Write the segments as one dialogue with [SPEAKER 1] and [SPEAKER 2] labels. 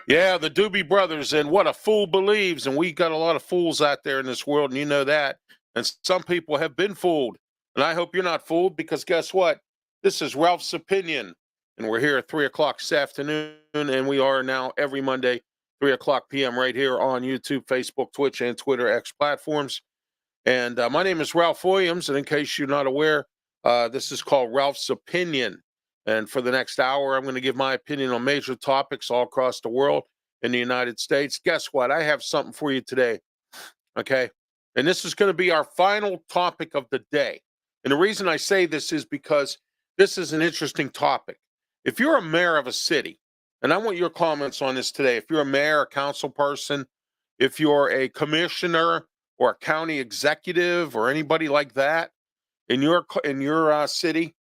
[SPEAKER 1] Yeah, the Doobie Brothers, and what a fool believes. And we got a lot of fools out there in this world, and you know that. And some people have been fooled. And I hope you're not fooled, because guess what? This is Ralph's Opinion. And we're here at 3 o'clock this afternoon. And we are now every Monday, 3 o'clock p.m. right here on YouTube, Facebook, Twitch, and Twitter X platforms. And my name is Ralph Williams. And in case you're not aware, this is called Ralph's Opinion. And for the next hour, I'm going to give my opinion on major topics all across the world in the United States. Guess what? I have something for you today. Okay. And this is going to be our final topic of the day. And the reason I say this is because this is an interesting topic. If you're a mayor of a city, and I want your comments on this today, if you're a mayor, a council person, if you're a commissioner or a county executive or anybody like that in your city,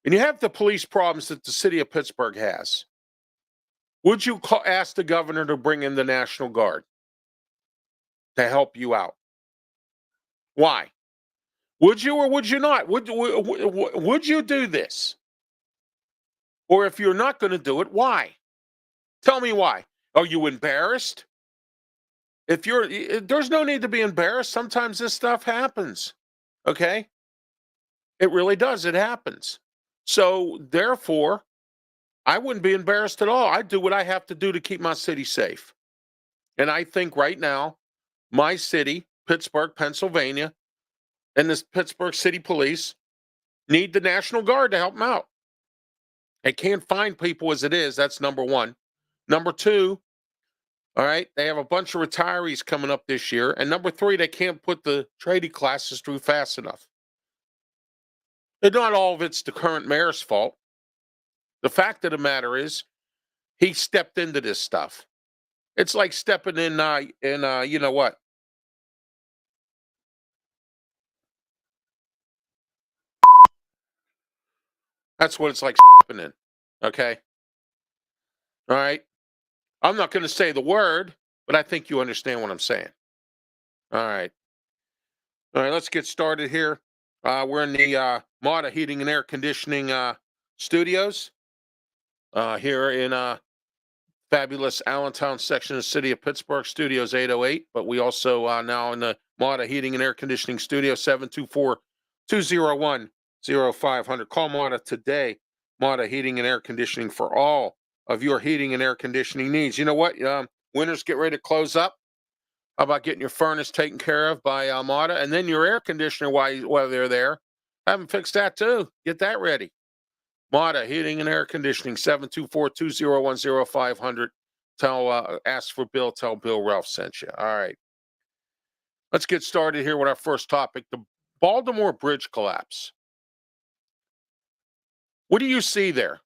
[SPEAKER 1] and you have the police problems that the city of Pittsburgh has, would you ask the governor to bring in the National Guard to help you out? Why? Would you or would you not? Would you do this? Or if you're not going to do it, why? Tell me why. Are you embarrassed? There's no need to be embarrassed. Sometimes this stuff happens. Okay? It really does. It happens. So therefore, I wouldn't be embarrassed at all. I do what I have to do to keep my city safe. And I think right now, my city, Pittsburgh, Pennsylvania, and this Pittsburgh City Police need the National Guard to help them out. They can't find people as it is. That's number one. Number two, all right, they have a bunch of retirees coming up this year. And number three, they can't put the trading classes through fast enough. And not all of it's the current mayor's fault. The fact of the matter is, he stepped into this stuff. It's like stepping in you know what? That's what it's like stepping in. Okay? All right? I'm not going to say the word, but I think you understand what I'm saying. All right. All right, let's get started here. We're in the Mata Heating and Air Conditioning studios here in fabulous Allentown section of the city of Pittsburgh, Studios 808. But we also now in the Mata Heating and Air Conditioning studio, 724-201-0500. Call Mata today. Mata Heating and Air Conditioning for all of your heating and air conditioning needs. You know what? Winter's get ready to close up. How about getting your furnace taken care of by Mata, and then your air conditioner while they're there? Have them fix that too. Get that ready. Mata Heating and Air Conditioning, 724-201-0500. Ask for Bill. Tell Bill Ralph sent you. All right. Let's get started here with our first topic, the Baltimore Bridge collapse. What do you see there?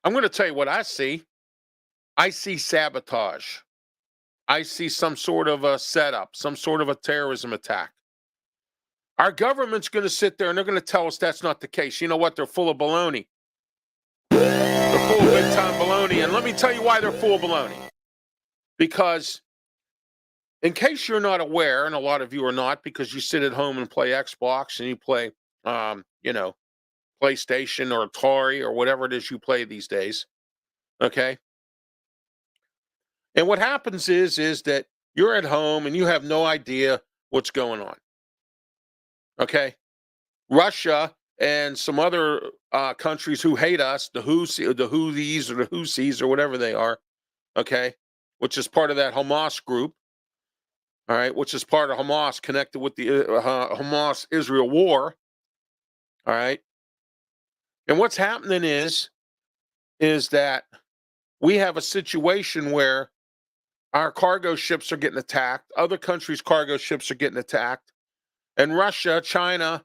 [SPEAKER 1] I'm going to tell you what I see. I see sabotage. I see some sort of a setup, some sort of a terrorism attack. Our government's going to sit there and they're going to tell us that's not the case. You know what? They're full of baloney. They're full of big-time baloney. And let me tell you why they're full of baloney. Because in case you're not aware, and a lot of you are not, because you sit at home and play Xbox and you play, PlayStation or Atari or whatever it is you play these days, okay? And what happens is that you're at home and you have no idea what's going on, okay? Russia and some other countries who hate us, the Houthis or the Houthis or whatever they are, okay, which is part of that Hamas group, all right, which is part of Hamas connected with the Hamas-Israel war, all right? And what's happening is that we have a situation where our cargo ships are getting attacked, other countries' cargo ships are getting attacked, and Russia, China,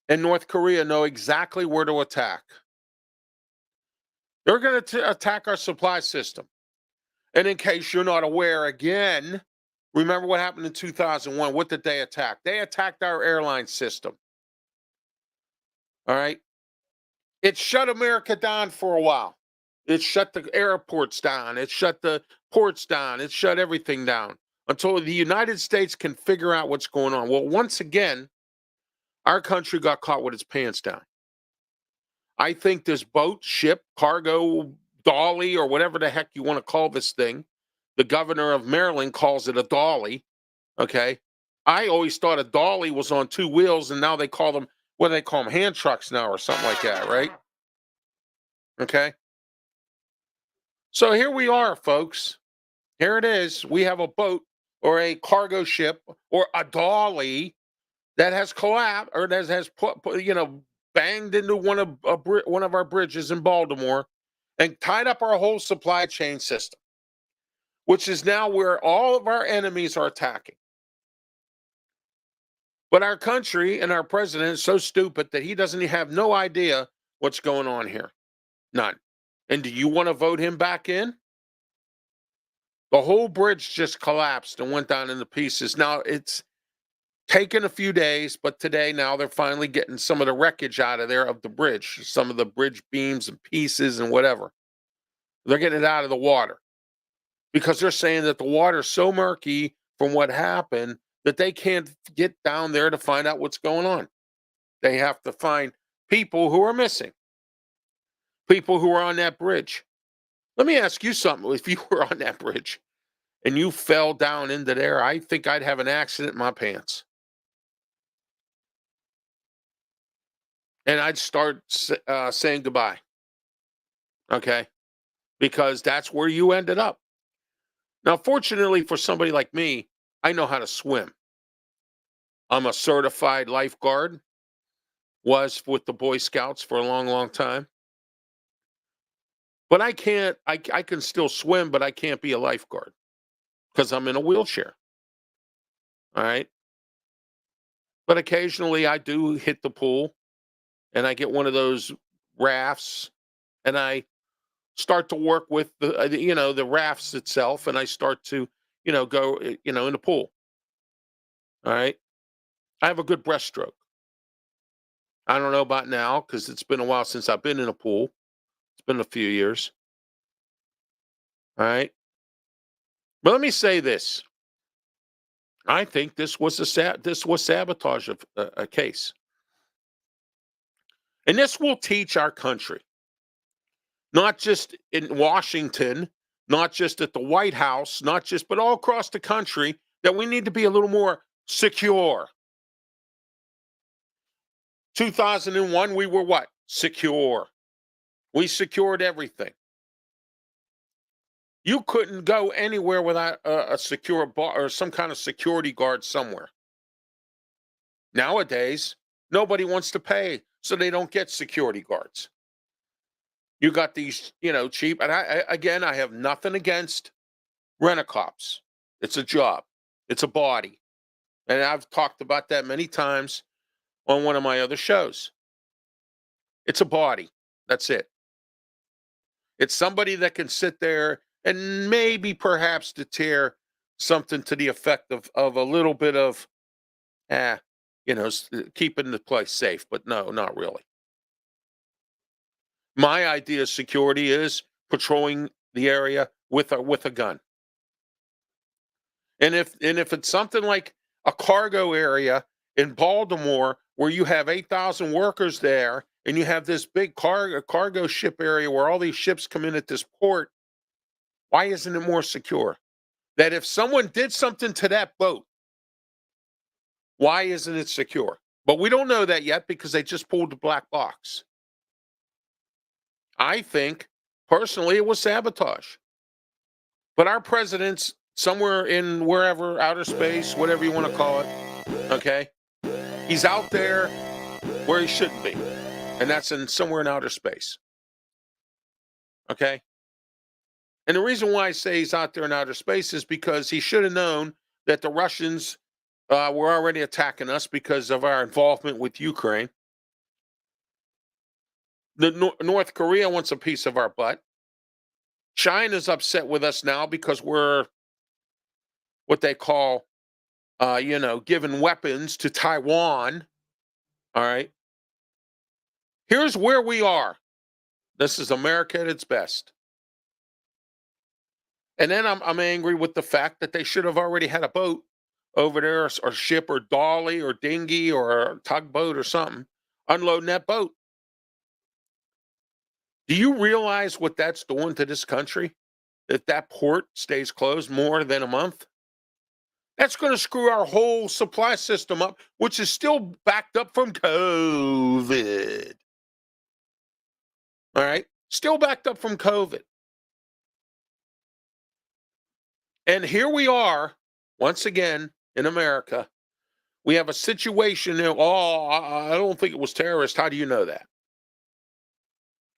[SPEAKER 1] and North Korea know exactly where to attack. They're going to attack our supply system. And in case you're not aware, again, remember what happened in 2001. What did they attack? They attacked our airline system. All right? It shut America down for a while. It shut the airports down. It shut the ports down. It shut everything down until the United States can figure out what's going on. Well, once again, our country got caught with its pants down. I think this boat, ship, cargo dolly or whatever the heck you want to call this thing. The governor of Maryland calls it a dolly. Okay. I always thought a dolly was on two wheels, and now they call them, what do they call them? Hand trucks now or something like that, right? Okay. So here we are, folks. Here it is. We have a boat or a cargo ship or a dolly that has collapsed or that has banged into one of our bridges in Baltimore and tied up our whole supply chain system, which is now where all of our enemies are attacking. But our country and our president is so stupid that he doesn't have no idea what's going on here. None. And do you want to vote him back in? The whole bridge just collapsed and went down into pieces. Now it's taken a few days, but today now they're finally getting some of the wreckage out of there of the bridge, some of the bridge beams and pieces and whatever. They're getting it out of the water because they're saying that the water's so murky from what happened that they can't get down there to find out what's going on. They have to find people who are missing, people who are on that bridge. Let me ask you something. If you were on that bridge and you fell down into there, I think I'd have an accident in my pants. And I'd start saying goodbye. Okay. Because that's where you ended up. Now, fortunately for somebody like me, I know how to swim. I'm a certified lifeguard, was with the Boy Scouts for a long, long time. But I can still swim, but I can't be a lifeguard because I'm in a wheelchair. All right. But occasionally I do hit the pool and I get one of those rafts and I start to work with the rafts itself, and I start to, go, in the pool. All right. I have a good breaststroke. I don't know about now because it's been a while since I've been in a pool. It's been a few years. All right. But let me say this. I think this was sabotage of a case. And this will teach our country, not just in Washington, not just at the White House, but all across the country, that we need to be a little more secure. 2001, we were what? Secure. We secured everything. You couldn't go anywhere without a secure bar or some kind of security guard somewhere. Nowadays, nobody wants to pay, so they don't get security guards. You got these, cheap. And I have nothing against rent-a-cops. It's a job. It's a body. And I've talked about that many times on one of my other shows. It's a body. That's it. It's somebody that can sit there and maybe perhaps deter something to the effect of a little bit of, keeping the place safe. But no, not really. My idea of security is patrolling the area with a gun. And if it's something like a cargo area in Baltimore where you have 8,000 workers there and you have this big cargo ship area where all these ships come in at this port, why isn't it more secure? That if someone did something to that boat, why isn't it secure? But we don't know that yet because they just pulled the black box. I think, personally, it was sabotage. But our president's somewhere in wherever, outer space, whatever you want to call it, okay? He's out there where he shouldn't be, and that's somewhere in outer space, okay? And the reason why I say he's out there in outer space is because he should have known that the Russians were already attacking us because of our involvement with Ukraine. North Korea wants a piece of our butt. China's upset with us now because we're what they call, giving weapons to Taiwan. All right. Here's where we are. This is America at its best. And then I'm angry with the fact that they should have already had a boat over there, or ship, or dolly, or dinghy, or a tugboat, or something, unloading that boat. Do you realize what that's doing to this country? If that port stays closed more than a month? That's going to screw our whole supply system up, which is still backed up from COVID. All right? Still backed up from COVID. And here we are, once again, in America. We have a situation now. Oh, I don't think it was terrorist. How do you know that?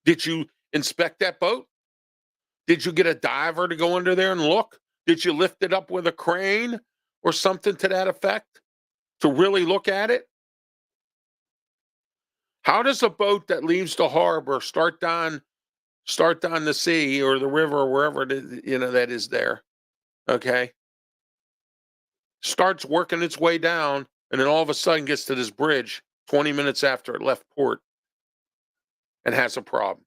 [SPEAKER 1] Did you inspect that boat? Did you get a diver to go under there and look? Did you lift it up with a crane or something to that effect to really look at it? How does a boat that leaves the harbor start down the sea or the river or wherever it is, that is there? Okay. Starts working its way down and then all of a sudden gets to this bridge 20 minutes after it left port and has a problem.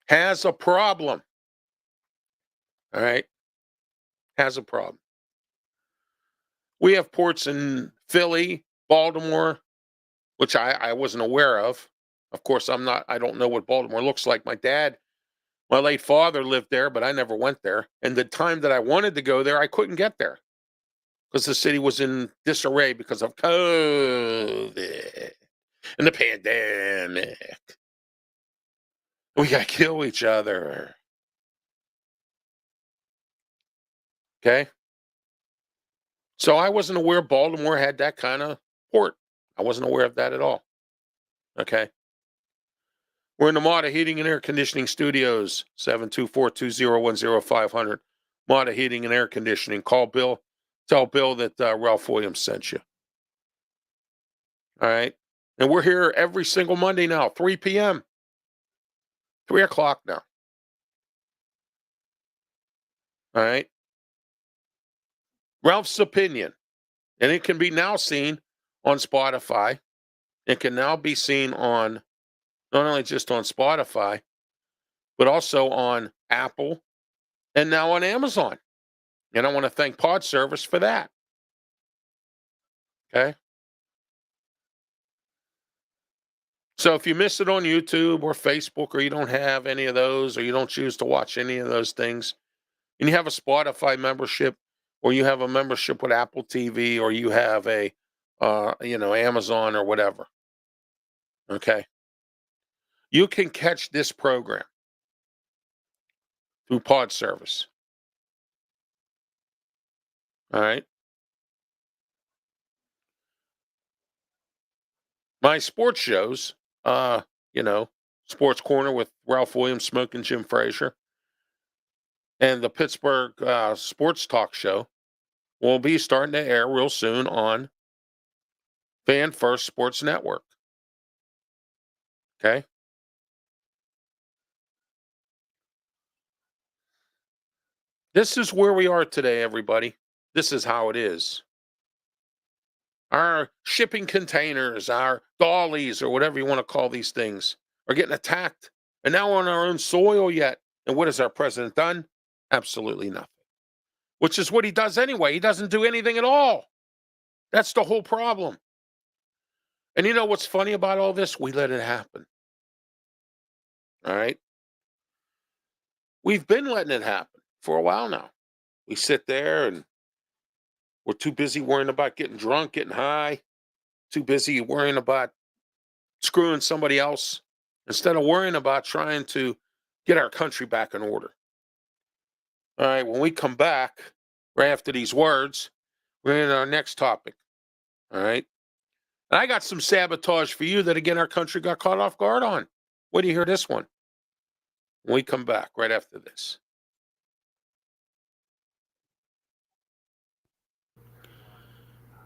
[SPEAKER 1] Has a problem. All right. Has a problem. We have ports in Philly, Baltimore, which I wasn't aware of. Of course, I don't know what Baltimore looks like. My late father lived there, but I never went there. And the time that I wanted to go there, I couldn't get there because the city was in disarray because of COVID and the pandemic. We got to kill each other. Okay. So I wasn't aware Baltimore had that kind of port. I wasn't aware of that at all. Okay. We're in the Mata Heating and Air Conditioning Studios, 724-201-0500. Mata Heating and Air Conditioning. Call Bill. Tell Bill that Ralph Williams sent you. All right. And we're here every single Monday now, 3 p.m. 3 o'clock now. All right. Ralph's Opinion. And it can be now seen on Spotify. It can now be seen on not only just on Spotify, but also on Apple and now on Amazon. And I want to thank Pod Service for that. Okay. So if you miss it on YouTube or Facebook, or you don't have any of those, or you don't choose to watch any of those things, and you have a Spotify membership, or you have a membership with Apple TV, or you have a, Amazon or whatever. Okay. You can catch this program through Pod Service. All right. My sports shows, Sports Corner with Ralph Williams, Smoke, and Jim Frazier, and the Pittsburgh Sports Talk Show will be starting to air real soon on Fan First Sports Network. Okay. This is where we are today, everybody. This is how it is. Our shipping containers, our dollies, or whatever you want to call these things, are getting attacked. And now on our own soil yet. And what has our president done? Absolutely nothing. Which is what he does anyway. He doesn't do anything at all. That's the whole problem. And you know what's funny about all this? We let it happen. All right. We've been letting it happen for a while now. We sit there and we're too busy worrying about getting drunk, getting high, too busy worrying about screwing somebody else instead of worrying about trying to get our country back in order. All right, when we come back, right after these words, we're in our next topic. All right. And I got some sabotage for you that, again, our country got caught off guard on. Wait till you hear this one. When we come back right after this.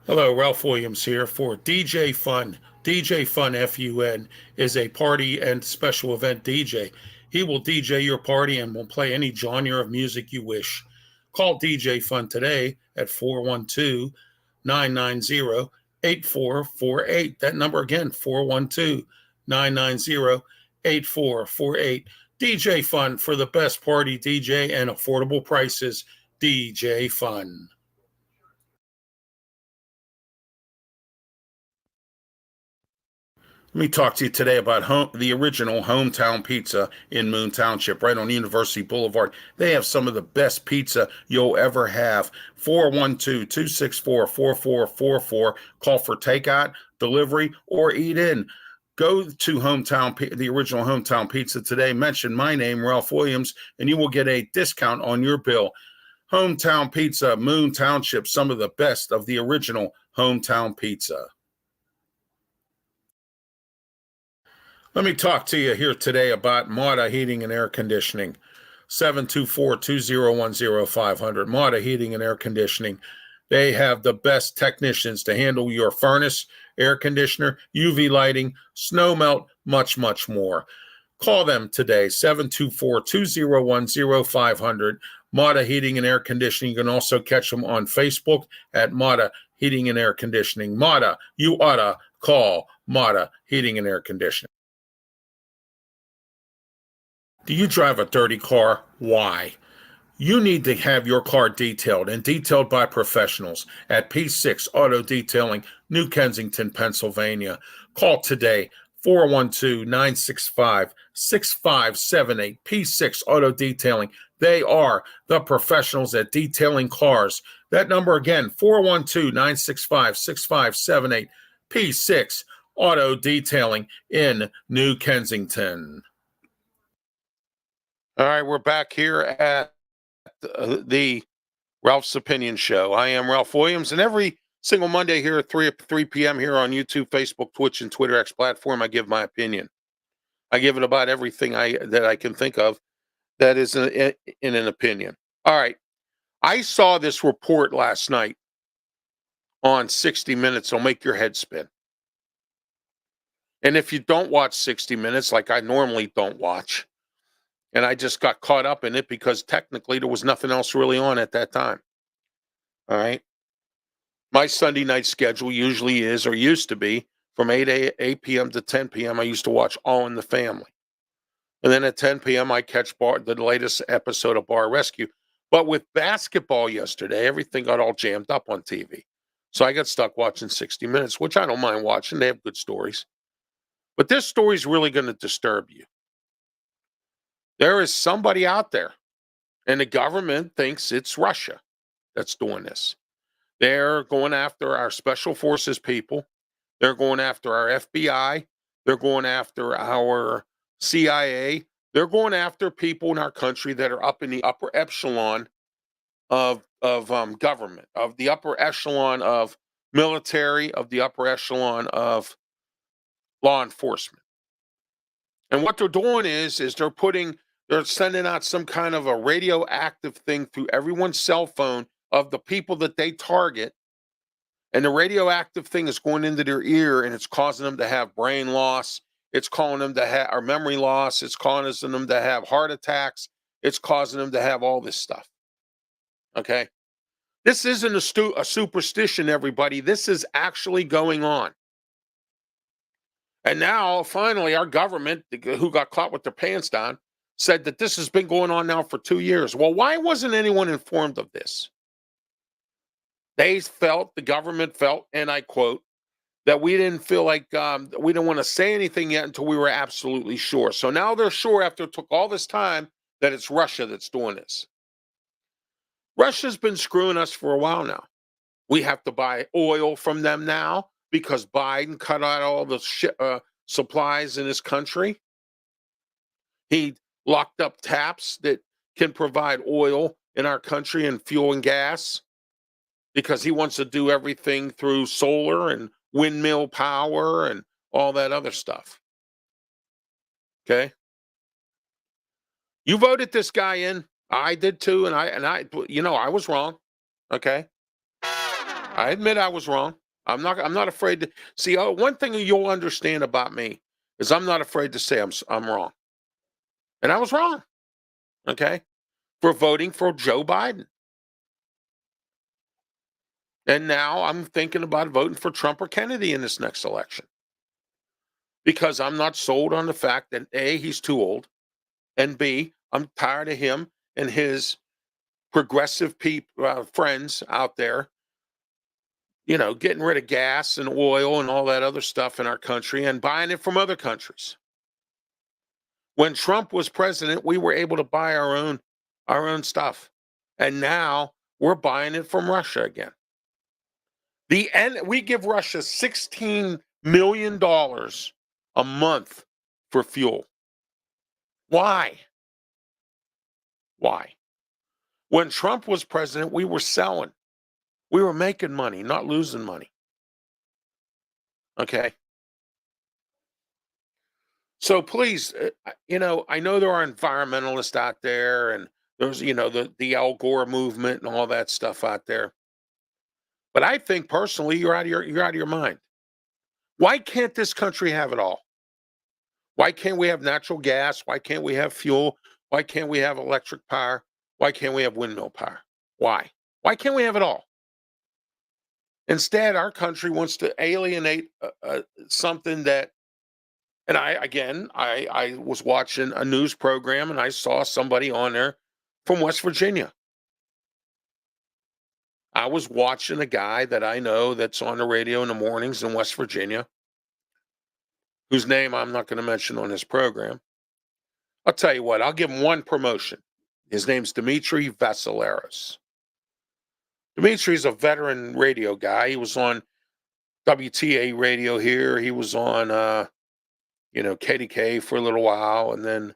[SPEAKER 1] Hello, Ralph Williams here for DJ Fun. DJ Fun, F-U-N, is a party and special event DJ. He will DJ your party and will play any genre of music you wish. Call DJ Fun today at 412-990-8448. That number again, 412-990-8448. DJ Fun for the best party DJ and affordable prices. DJ Fun. Let me talk to you today about the original Hometown Pizza in Moon Township, right on University Boulevard. They have some of the best pizza you'll ever have. 412-264-4444. Call for takeout, delivery, or eat in. Go to the original Hometown Pizza today. Mention my name, Ralph Williams, and you will get a discount on your bill. Hometown Pizza, Moon Township, some of the best of the original Hometown Pizza. Let me talk to you here today about Mauda Heating and Air Conditioning. 724-201-0500. Mauda Heating and Air Conditioning. They have the best technicians to handle your furnace, air conditioner, UV lighting, snow melt, much, much more. Call them today, 724-201-0500. Mauda Heating and Air Conditioning. You can also catch them on Facebook at Mauda Heating and Air Conditioning. Mauda, you oughta call Mauda Heating and Air Conditioning. Do you drive a dirty car? Why? You need to have your car detailed, and detailed by professionals at P6 Auto Detailing, New Kensington, Pennsylvania. Call today, 412-965-6578. P6 Auto Detailing. They are the professionals at detailing cars. That number again, 412-965-6578. P6 Auto Detailing in New Kensington. All right, we're back here at the Ralph's Opinion Show. I am Ralph Williams, and every single Monday here at 3 p.m. here on YouTube, Facebook, Twitch, and Twitter X platform, I give my opinion. I give it about everything that I can think of that is in an opinion. All right, I saw this report last night on 60 Minutes. It'll make your head spin. And if you don't watch 60 Minutes, like I normally don't watch, and I just got caught up in it because technically there was nothing else really on at that time. All right. My Sunday night schedule usually is, or used to be, from 8 p.m. to 10 p.m. I used to watch All in the Family. And then at 10 p.m. I catch the latest episode of Bar Rescue. But with basketball yesterday, everything got all jammed up on TV. So I got stuck watching 60 Minutes, which I don't mind watching. They have good stories. But this story is really going to disturb you. There is somebody out there, and the government thinks it's Russia that's doing this. They're going after our special forces people. They're going after our FBI. They're going after our CIA. They're going after people in our country that are up in the upper echelon of government, of the upper echelon of military, of the upper echelon of law enforcement. And what they're doing is they're sending out some kind of a radioactive thing through everyone's cell phone of the people that they target. And the radioactive thing is going into their ear, and it's causing them to have brain loss. It's causing them to have or memory loss. It's causing them to have heart attacks. It's causing them to have all this stuff. Okay. This isn't a superstition, everybody. This is actually going on. And now, finally, our government, who got caught with their pants down, said that this has been going on now for 2 years. Well, why wasn't anyone informed of this? The government felt, and I quote, that we didn't feel like we didn't want to say anything yet until we were absolutely sure. So now they're sure after it took all this time that it's Russia that's doing this. Russia's been screwing us for a while now. We have to buy oil from them now because Biden cut out all the supplies in his country. He locked up taps that can provide oil in our country and fuel and gas because he wants to do everything through solar and windmill power and all that other stuff. Okay. You voted this guy in. I did too. And I was wrong. Okay. I admit I was wrong. I'm not afraid to see. One thing you'll understand about me is I'm not afraid to say I'm wrong. And I was wrong. Okay. For voting for Joe Biden. And now I'm thinking about voting for Trump or Kennedy in this next election. Because I'm not sold on the fact that A, he's too old, and B, I'm tired of him and his progressive friends out there getting rid of gas and oil and all that other stuff in our country and buying it from other countries. When Trump was president, we were able to buy our own stuff. And now we're buying it from Russia again. We give Russia $16 million a month for fuel. Why? Why? When Trump was president, we were selling. We were making money, not losing money. Okay. So please, I know there are environmentalists out there, and there's, the Al Gore movement and all that stuff out there. But I think personally, you're out of your mind. Why can't this country have it all? Why can't we have natural gas? Why can't we have fuel? Why can't we have electric power? Why can't we have windmill power? Why? Why can't we have it all? Instead, our country wants to alienate something that. And I was watching a news program and I saw somebody on there from West Virginia. I was watching a guy that I know that's on the radio in the mornings in West Virginia, whose name I'm not going to mention on this program. I'll tell you what, I'll give him one promotion. His name's Dimitri Vassaleros. Dimitri's a veteran radio guy. He was on WTA radio here. He was on, KDK for a little while. And then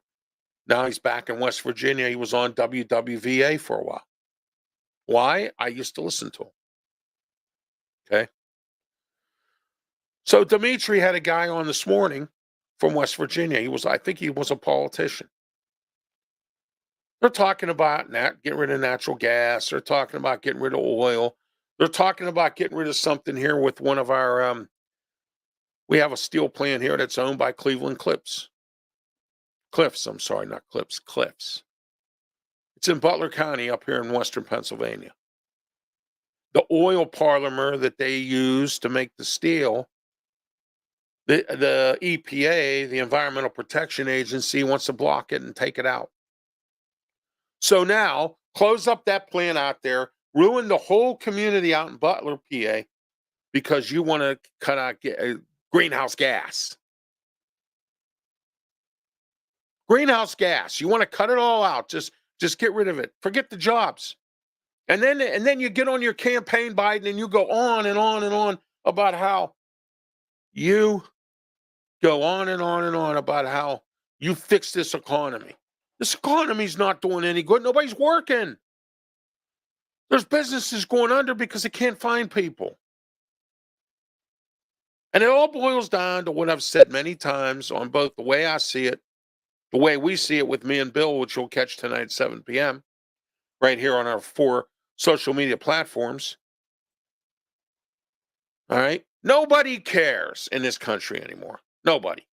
[SPEAKER 1] now he's back in West Virginia. He was on WWVA for a while. Why? I used to listen to him. Okay. So Dimitri had a guy on this morning from West Virginia. I think he was a politician. They're talking about getting rid of natural gas. They're talking about getting rid of oil. They're talking about getting rid of something here with one of our, we have a steel plant here that's owned by Cleveland Cliffs. I'm sorry, not Clips, Cliffs. It's in Butler County up here in western Pennsylvania. The oil polymer that they use to make the steel, the EPA, the Environmental Protection Agency, wants to block it and take it out. So now, close up that plant out there, ruin the whole community out in Butler, PA, because you want to cut out greenhouse gas. Greenhouse gas. You want to cut it all out. Just get rid of it. Forget the jobs. And then you get on your campaign, Biden, and you go on and on and on about how you fix this economy. This economy's not doing any good. Nobody's working. There's businesses going under because they can't find people. And it all boils down to what I've said many times on both the way I see it, the way we see it with me and Bill, which you'll catch tonight at 7 p.m., right here on our 4 social media platforms. All right? Nobody cares in this country anymore. Nobody.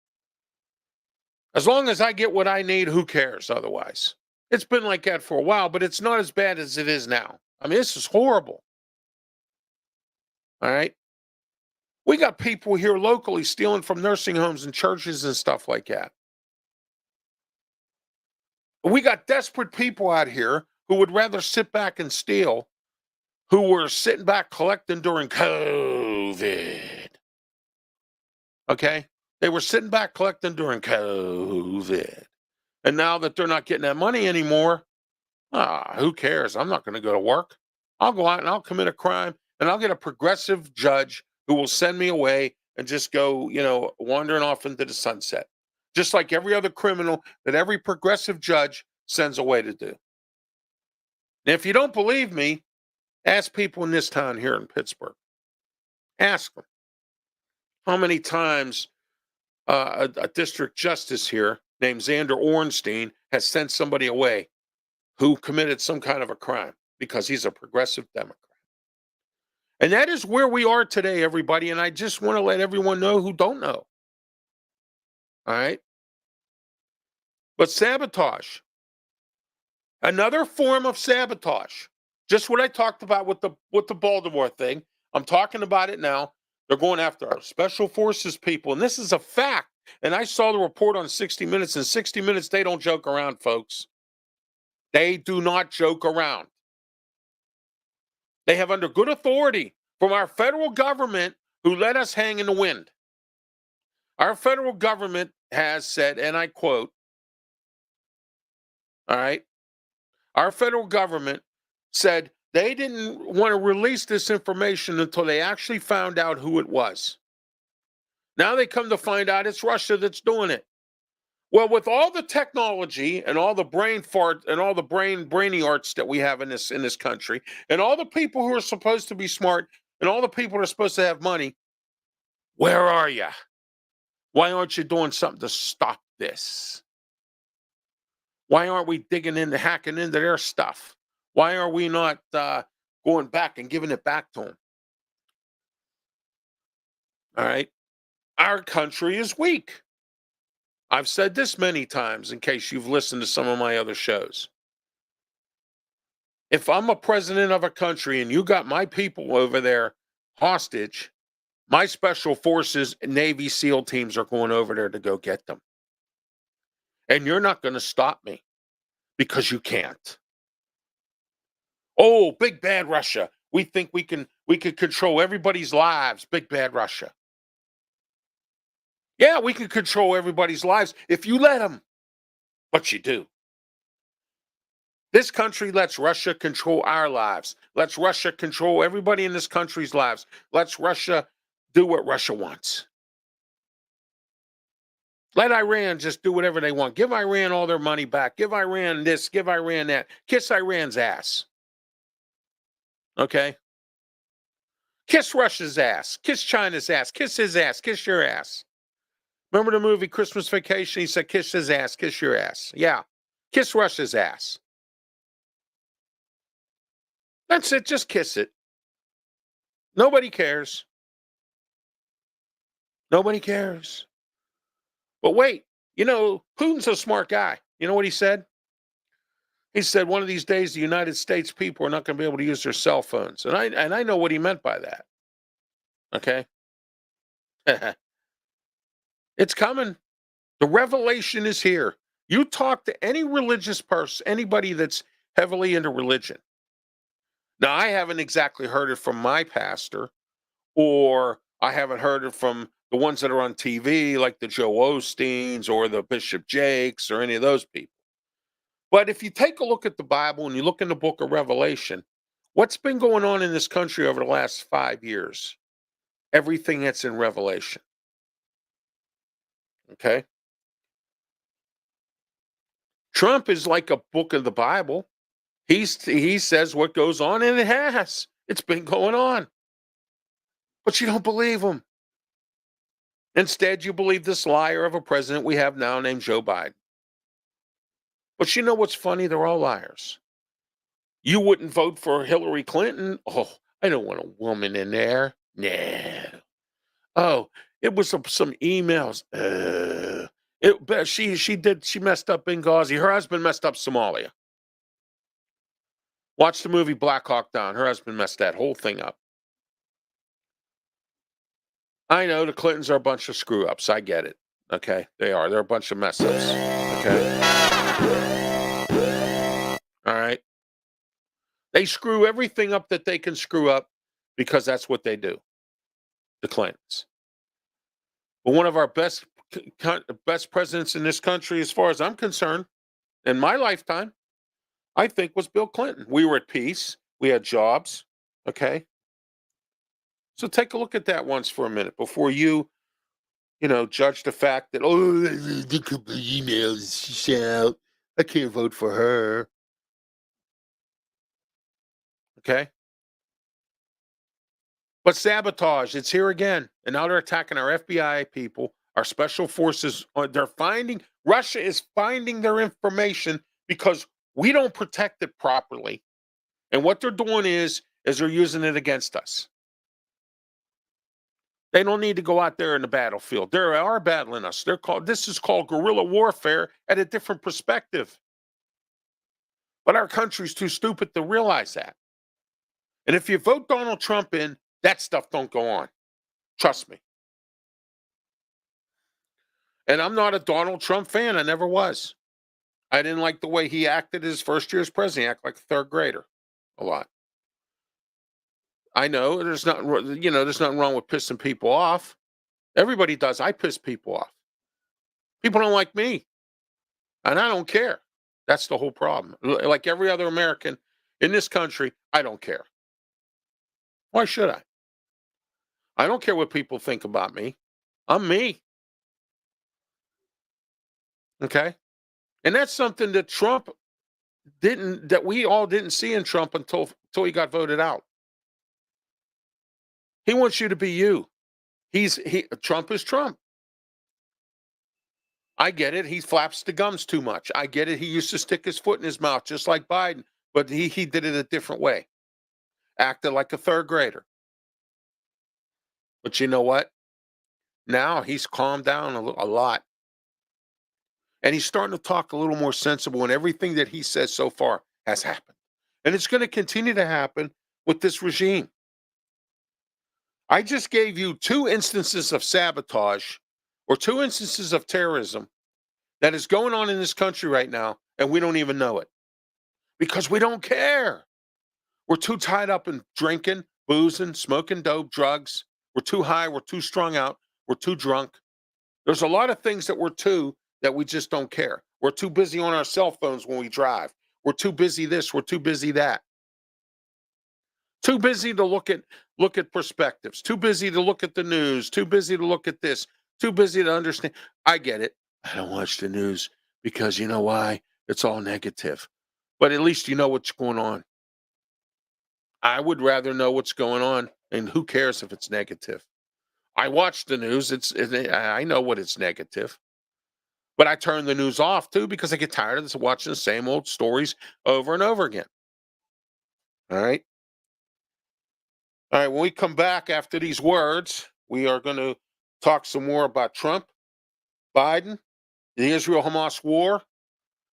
[SPEAKER 1] As long as I get what I need, who cares otherwise? It's been like that for a while, but it's not as bad as it is now. I mean, this is horrible. All right? We got people here locally stealing from nursing homes and churches and stuff like that. We got desperate people out here who would rather sit back and steal, who were sitting back collecting during COVID. Okay? They were sitting back collecting during COVID. And now that they're not getting that money anymore, who cares? I'm not going to go to work. I'll go out and I'll commit a crime and I'll get a progressive judge who will send me away and just go, wandering off into the sunset. Just like every other criminal that every progressive judge sends away to do. And if you don't believe me, ask people in this town here in Pittsburgh. Ask them how many times a district justice here named Xander Ornstein has sent somebody away who committed some kind of a crime because he's a progressive Democrat. And that is where we are today, everybody. And I just want to let everyone know who don't know. All right? But sabotage. Another form of sabotage. Just what I talked about with the Baltimore thing. I'm talking about it now. They're going after our special forces people. And this is a fact. And I saw the report on 60 Minutes. In 60 Minutes, they don't joke around, folks. They do not joke around. They have under good authority from our federal government who let us hang in the wind. Our federal government has said, and I quote, all right, our federal government said they didn't want to release this information until they actually found out who it was. Now they come to find out it's Russia that's doing it. Well, with all the technology and all the brain fart and all the brainy arts that we have in this country, and all the people who are supposed to be smart and all the people who are supposed to have money, where are you? Why aren't you doing something to stop this? Why aren't we digging into hacking into their stuff? Why are we not going back and giving it back to them? All right. Our country is weak. I've said this many times in case you've listened to some of my other shows. If I'm a president of a country and you got my people over there hostage, my special forces and Navy SEAL teams are going over there to go get them. And you're not going to stop me because you can't. Oh, big bad Russia. We think we can control everybody's lives, big bad Russia. Yeah, we can control everybody's lives if you let them. But you do. This country lets Russia control our lives. Lets Russia control everybody in this country's lives. Lets Russia do what Russia wants. Let Iran just do whatever they want. Give Iran all their money back. Give Iran this, give Iran that. Kiss Iran's ass. Okay? Kiss Russia's ass. Kiss China's ass. Kiss his ass. Kiss your ass. Remember the movie Christmas Vacation? He said, kiss his ass, kiss your ass. Yeah. Kiss Russia's ass. That's it. Just kiss it. Nobody cares. Nobody cares. But wait, Putin's a smart guy. You know what he said? He said one of these days the United States people are not going to be able to use their cell phones. And I know what he meant by that. Okay? It's coming. The revelation is here. You talk to any religious person, anybody that's heavily into religion. Now, I haven't exactly heard it from my pastor, or I haven't heard it from the ones that are on TV, like the Joe Osteens or the Bishop Jakes or any of those people. But if you take a look at the Bible and you look in the book of Revelation, what's been going on in this country over the last 5 years? Everything that's in Revelation. Okay? Trump is like a book of the Bible. He says what goes on, and it has. It's been going on. But you don't believe him. Instead, you believe this liar of a president we have now named Joe Biden. But you know what's funny? They're all liars. You wouldn't vote for Hillary Clinton? Oh, I don't want a woman in there. No. Oh, it was some emails. She messed up Benghazi. Her husband messed up Somalia. Watch the movie Black Hawk Down. Her husband messed that whole thing up. I know the Clintons are a bunch of screw ups. I get it. Okay, they are. They're a bunch of mess ups. Okay. All right. They screw everything up that they can screw up because that's what they do. The Clintons. But one of our best presidents in this country, as far as I'm concerned, in my lifetime, I think was Bill Clinton. We were at peace. We had jobs. Okay. So take a look at that once for a minute before you judge the fact that, the couple of emails she sent out. I can't vote for her. Okay. But sabotage, it's here again. And now they're attacking our FBI people, our special forces. Russia is finding their information because we don't protect it properly. And what they're doing is they're using it against us. They don't need to go out there in the battlefield. They are battling us. This is called guerrilla warfare at a different perspective. But our country's too stupid to realize that. And if you vote Donald Trump in, that stuff don't go on. Trust me. And I'm not a Donald Trump fan. I never was. I didn't like the way he acted his first year as president. He acted like a third grader a lot. I know there's there's nothing wrong with pissing people off. Everybody does. I piss people off. People don't like me, and I don't care. That's the whole problem. Like every other American in this country, I don't care. Why should I? I don't care what people think about me. I'm me. Okay. And that's something that that we all didn't see in Trump until he got voted out. He wants you to be you. Trump is Trump. I get it. He flaps the gums too much. I get it. He used to stick his foot in his mouth just like Biden, but he did it a different way. Acted like a third grader. But you know what? Now he's calmed down a lot. And he's starting to talk a little more sensible, and everything that he says so far has happened. And it's going to continue to happen with this regime. I just gave you 2 instances of sabotage or 2 instances of terrorism that is going on in this country right now, and we don't even know it because we don't care. We're too tied up in drinking, boozing, smoking dope, drugs. We're too high. We're too strung out. We're too drunk. There's a lot of things that we just don't care. We're too busy on our cell phones when we drive. We're too busy this. We're too busy that. Too busy to look at perspectives. Too busy to look at the news. Too busy to look at this. Too busy to understand. I get it. I don't watch the news because you know why? It's all negative. But at least you know what's going on. I would rather know what's going on, and who cares if it's negative? I watch the news. I know what it's negative. But I turn the news off too because I get tired of watching the same old stories over and over again. All right. All right. When we come back after these words, we are going to talk some more about Trump, Biden, the Israel-Hamas war,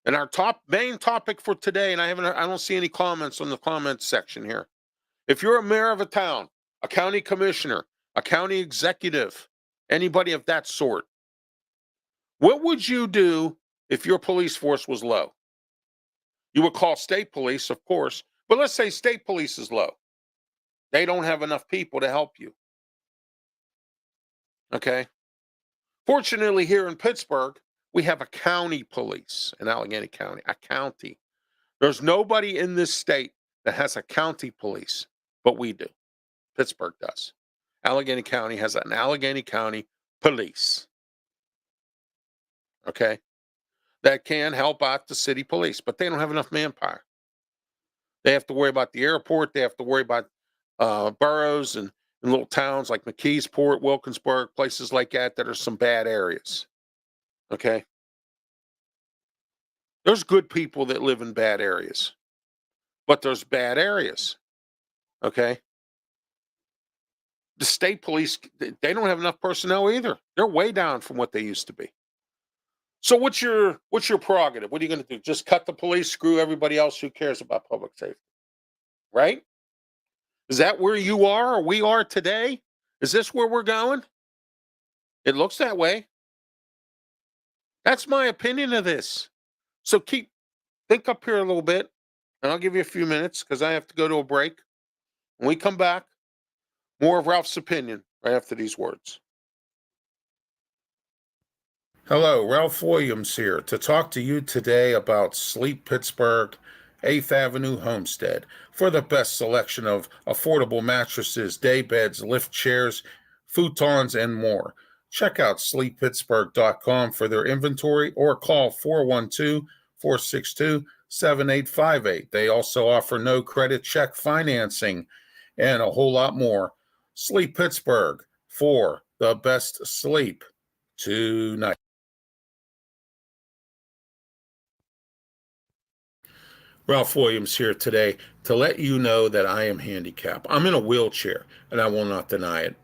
[SPEAKER 1] and our main topic for today. And I don't see any comments on the comments section here. If you're a mayor of a town, a county commissioner, a county executive, anybody of that sort, what would you do if your police force was low? You would call state police, of course, but let's say state police is low. They don't have enough people to help you. Okay? Fortunately, here in Pittsburgh, we have a county police in Allegheny County, a county. There's nobody in this state that has a county police, but we do. Pittsburgh does. Allegheny County has an Allegheny County police. Okay? That can help out the city police, but they don't have enough manpower. They have to worry about the airport. They have to worry about boroughs and little towns like McKeesport, Wilkinsburg, places like that are some bad areas. Okay? There's good people that live in bad areas, but there's bad areas. Okay? The state police, they don't have enough personnel either. They're way down from what they used to be. So what's your prerogative? What are you going to do? Just cut the police, screw everybody else who cares about public safety? Right? Is that where you are or we are today? Is this where we're going? It looks that way. That's my opinion of this. So think up here a little bit, and I'll give you a few minutes because I have to go to a break. When we come back, more of Ralph's opinion right after these words. Hello, Ralph Williams here to talk to you today about Sleep Pittsburgh, 8th Avenue Homestead, for the best selection of affordable mattresses, day beds, lift chairs, futons, and more. Check out sleeppittsburgh.com for their inventory or call 412-462-7858. They also offer no credit check financing and a whole lot more. Sleep Pittsburgh for the best sleep tonight. Ralph Williams here today to let you know that I am handicapped. I'm in a wheelchair, and I will not deny it.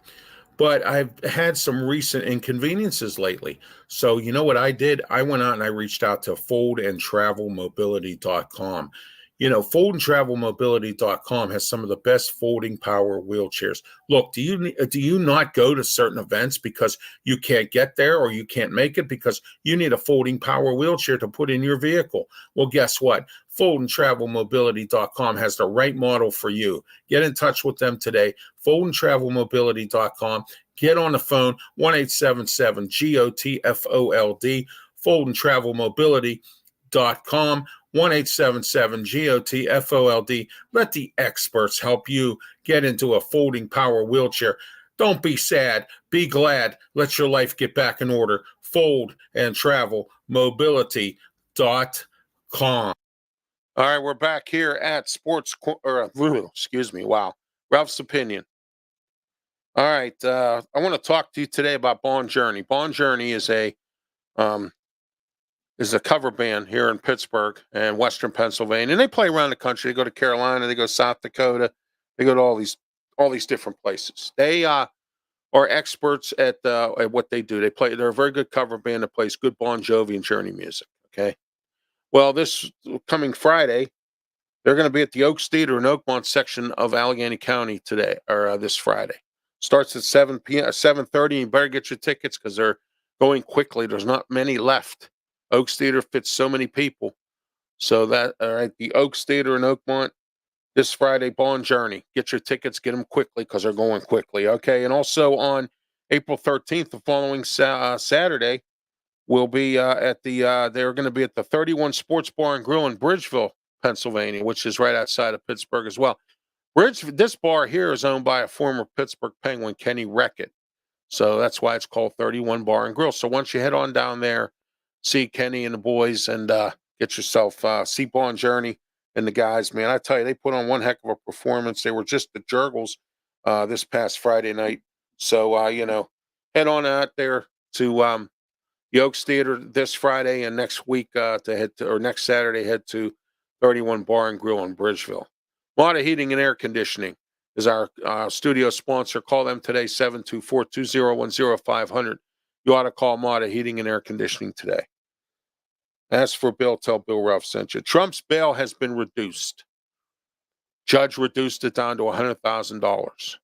[SPEAKER 1] But I've had some recent inconveniences lately. So you know what I did? I went out and I reached out to foldandtravelmobility.com.
[SPEAKER 2] foldandtravelmobility.com has some of the best folding power wheelchairs. Look, do you not go to certain events because you can't get there or you can't make it because you need a folding power wheelchair to put in your vehicle? Well, guess what? Foldandtravelmobility.com has the right model for you. Get in touch with them today. Foldandtravelmobility.com. Get on the phone, 1-877-GOTFOLD, foldandtravelmobility.com, 1-877-GOTFOLD. Let the experts help you get into a folding power wheelchair. Don't be sad. Be glad. Let your life get back in order. Foldandtravelmobility.com.
[SPEAKER 1] All right, we're back here at wow, Ralph's Opinion. All right, I want to talk to you today about Bon Journey. Bon Journey is a cover band here in Pittsburgh and Western Pennsylvania, and they play around the country. They go to Carolina, they go to South Dakota, they go to all these different places. They are experts at what they do. They're a very good cover band that plays good Bon Jovi and Journey music. Okay, well, this coming Friday, they're going to be at the Oaks Theater in Oakmont section of Allegheny County today, or this Friday. Starts at 7 p.m. 7:30. You better get your tickets because they're going quickly. There's not many left. Oaks Theater fits so many people. So all right, the Oaks Theater in Oakmont this Friday, Bon Journey. Get your tickets, get them quickly because they're going quickly. Okay, and also on April 13th, the following Saturday, we'll be they're going to be at the 31 Sports Bar and Grill in Bridgeville, Pennsylvania, which is right outside of Pittsburgh as well. This bar here is owned by a former Pittsburgh Penguin, Kenny Reckett. So that's why it's called 31 Bar and Grill. So once you head on down there, see Kenny and the boys and get yourself, see Bon Journey and the guys, man, I tell you, they put on one heck of a performance. They were just the Jurgles this past Friday night. So, head on out there to the Oaks Theater this Friday and next week next Saturday, head to 31 Bar and Grill in Bridgeville. Mata Heating and Air Conditioning is our studio sponsor. Call them today, 724-2010-500. You ought to call Mata Heating and Air Conditioning today. As for Bill, tell Bill Ralph sent you. Trump's bail has been reduced. Judge reduced it down to $100,000.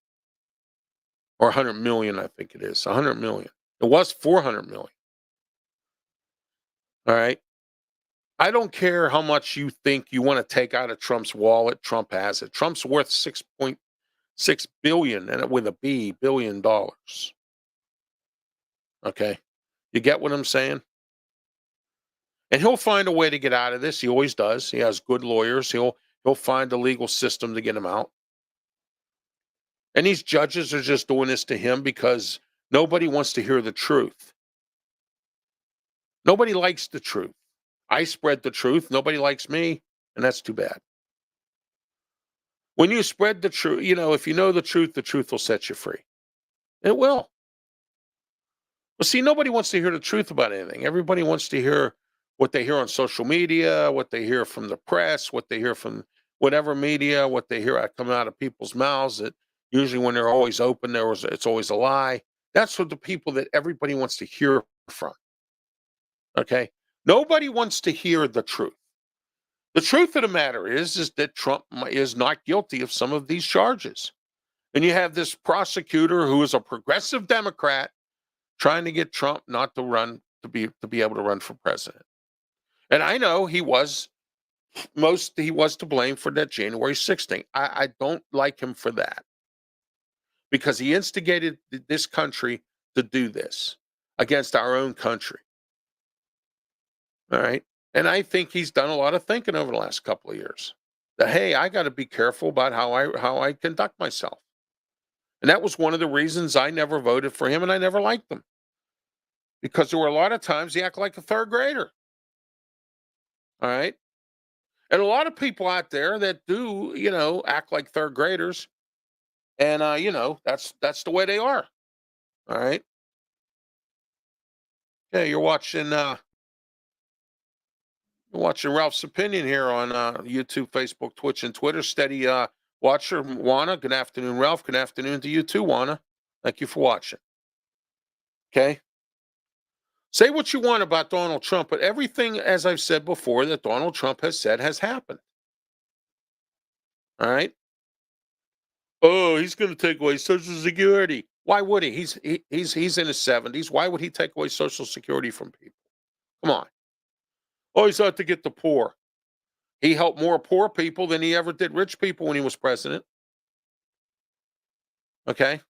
[SPEAKER 1] Or $100 million, I think it is. $100 million. It was $400 million. All right. I don't care how much you think you want to take out of Trump's wallet. Trump has it. Trump's worth $6.6 billion, and with a B, billion dollars. Okay. You get what I'm saying? And he'll find a way to get out of this. He always does. He has good lawyers. He'll find a legal system to get him out. And these judges are just doing this to him because nobody wants to hear the truth. Nobody likes the truth. I spread the truth. Nobody likes me, and that's too bad. When you spread the truth, if you know the truth will set you free. It will. Well, see, nobody wants to hear the truth about anything. Everybody wants to hear what they hear on social media, what they hear from the press, what they hear from whatever media, what they hear coming out of people's mouths. That usually when they're always open, it's always a lie. That's what the people that everybody wants to hear from. Okay? Nobody wants to hear the truth. The truth of the matter is that Trump is not guilty of some of these charges. And you have this prosecutor who is a progressive Democrat trying to get Trump not to run, to be able to run for president. And I know he was to blame for that January 6th thing. I don't like him for that because he instigated this country to do this against our own country. All right. And I think he's done a lot of thinking over the last couple of years that, hey, I got to be careful about how I conduct myself. And that was one of the reasons I never voted for him and I never liked him. Because there were a lot of times he acted like a third grader. All right. And a lot of people out there that do, act like third graders. And, that's the way they are. All right. Okay. You're watching Ralph's Opinion here on YouTube, Facebook, Twitch, and Twitter. Steady watcher, Juana. Good afternoon, Ralph. Good afternoon to you too, Juana. Thank you for watching. Okay. Say what you want about Donald Trump, but everything, as I've said before, that Donald Trump has said has happened. All right. Oh, he's going to take away Social Security. Why would he? He's in his 70s. Why would he take away Social Security from people? Come on. Oh, he's out to get the poor. He helped more poor people than he ever did rich people when he was president. Okay.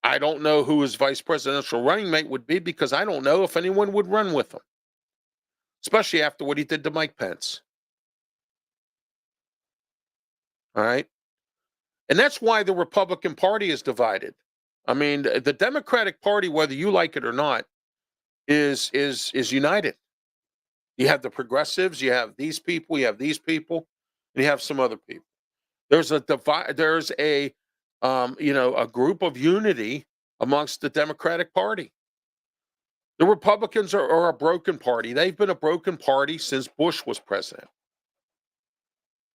[SPEAKER 1] I don't know who his vice presidential running mate would be because I don't know if anyone would run with him, especially after what he did to Mike Pence. All right. And that's why the Republican Party is divided. I mean, the Democratic Party, whether you like it or not, is united. You have the progressives, you have these people, you have these people, and you have some other people. There's a divide. There's a a group of unity amongst the Democratic Party. The Republicans are a broken party. They've been a broken party since Bush was president.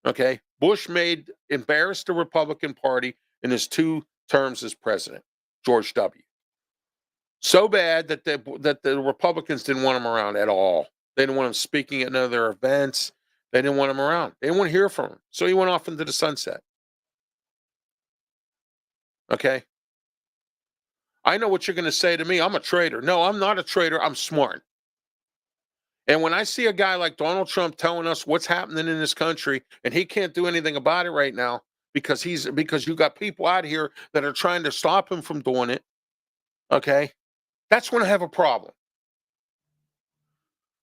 [SPEAKER 1] Okay, Bush embarrassed the Republican Party in his 2 terms as president. George W. So bad that the Republicans didn't want him around at all. They didn't want him speaking at none of their events. They didn't want him around. They didn't want to hear from him. So he went off into the sunset. Okay. I know what you're going to say to me. I'm a traitor. No, I'm not a traitor. I'm smart. And when I see a guy like Donald Trump telling us what's happening in this country and he can't do anything about it right now because you got people out here that are trying to stop him from doing it, okay? That's when I have a problem.